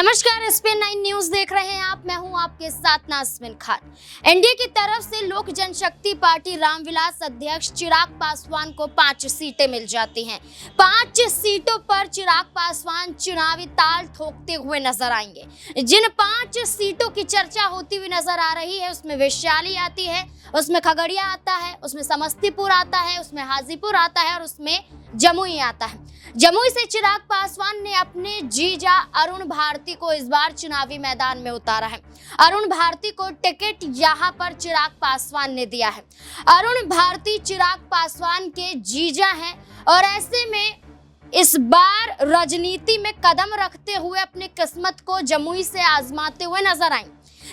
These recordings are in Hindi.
नमस्कार, SPN9 न्यूज देख रहे हैं आप। मैं हूं आपके साथ नाज़मीन खान। एनडीए की तरफ से लोक जनशक्ति पार्टी रामविलास अध्यक्ष चिराग पासवान को 5 सीटें मिल जाती हैं। 5 सीटों पर चिराग पासवान चुनावी ताल ठोकते हुए नजर आएंगे। जिन 5 सीटों की चर्चा होती हुई नजर आ रही है उसमें वैशाली आती है, उसमें खगड़िया आता है, उसमें समस्तीपुर आता है, उसमें हाजीपुर आता है और उसमें जमुई आता है। जमुई से चिराग पासवान ने अपने जीजा अरुण भारती को इस बार चुनावी मैदान में उतारा है। अरुण भारती को टिकट यहां पर चिराग पासवान ने दिया है। अरुण भारती चिराग पासवान के जीजा हैं और ऐसे में इस बार राजनीति में कदम रखते हुए अपनी किस्मत को जमुई से आजमाते हुए नजर आए।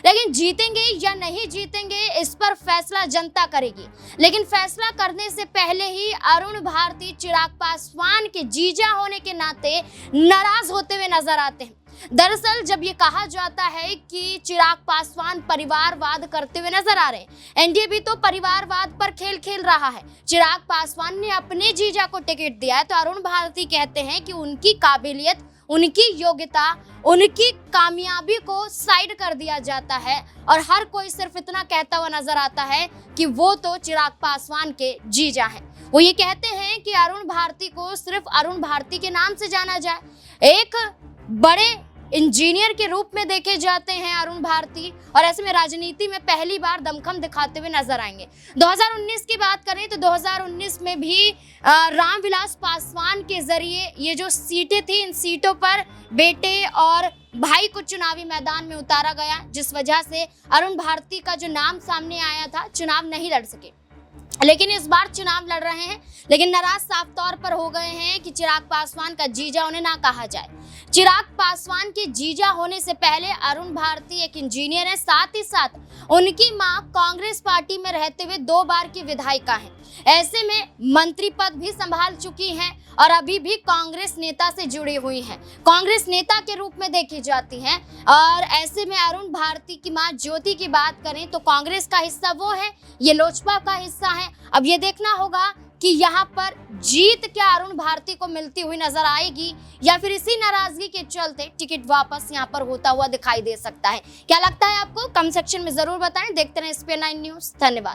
लेकिन जीतेंगे या नहीं जीतेंगे इस पर फैसला जनता करेगी। लेकिन फैसला करने से पहले ही अरुण भारती चिराग पासवान के जीजा होने के नाते नाराज होते हुए नजर आते हैं। दरअसल जब ये कहा जाता है कि चिराग पासवान परिवारवाद करते हुए नजर आ रहे हैं, एनडीए भी तो परिवारवाद पर खेल खेल रहा है। चिराग पासवान ने अपने जीजा को टिकट दिया है तो अरुण भारती कहते हैं कि उनकी काबिलियत, उनकी योग्यता, उनकी कामयाबी को साइड कर दिया जाता है और हर कोई सिर्फ इतना कहता हुआ नजर आता है कि वो तो चिराग पासवान के जीजा हैं। वो ये कहते हैं कि अरुण भारती को सिर्फ अरुण भारती के नाम से जाना जाए। एक बड़े इंजीनियर के रूप में देखे जाते हैं अरुण भारती और ऐसे में राजनीति में पहली बार दमखम दिखाते हुए नजर आएंगे। 2019 की बात करें तो 2019 में भी रामविलास पासवान के जरिए ये जो सीटें थी, इन सीटों पर बेटे और भाई को चुनावी मैदान में उतारा गया, जिस वजह से अरुण भारती का जो नाम सामने आया था, चुनाव नहीं लड़ सके। लेकिन इस बार चुनाव लड़ रहे हैं, लेकिन नाराज साफ तौर पर हो गए हैं कि चिराग पासवान का जीजा उन्हें ना कहा जाए। चिराग पासवान के जीजा होने से पहले अरुण भारती एक इंजीनियर है, साथ ही साथ उनकी मां कांग्रेस पार्टी में रहते हुए 2 बार की विधायिका हैं। ऐसे में मंत्री पद भी संभाल चुकी हैं और अभी भी कांग्रेस नेता से जुड़ी हुई हैं, कांग्रेस नेता के रूप में देखी जाती हैं। और ऐसे में अरुण भारती की मां ज्योति की बात करें तो कांग्रेस का हिस्सा वो है, ये लोजपा का हिस्सा है। अब ये देखना होगा कि यहाँ पर जीत क्या अरुण भारती को मिलती हुई नजर आएगी या फिर इसी नाराजगी के चलते टिकट वापस यहाँ पर होता हुआ दिखाई दे सकता है। क्या लगता है आपको? कमेंट सेक्शन में जरूर बताएं। देखते रहें SPN9 न्यूज। धन्यवाद।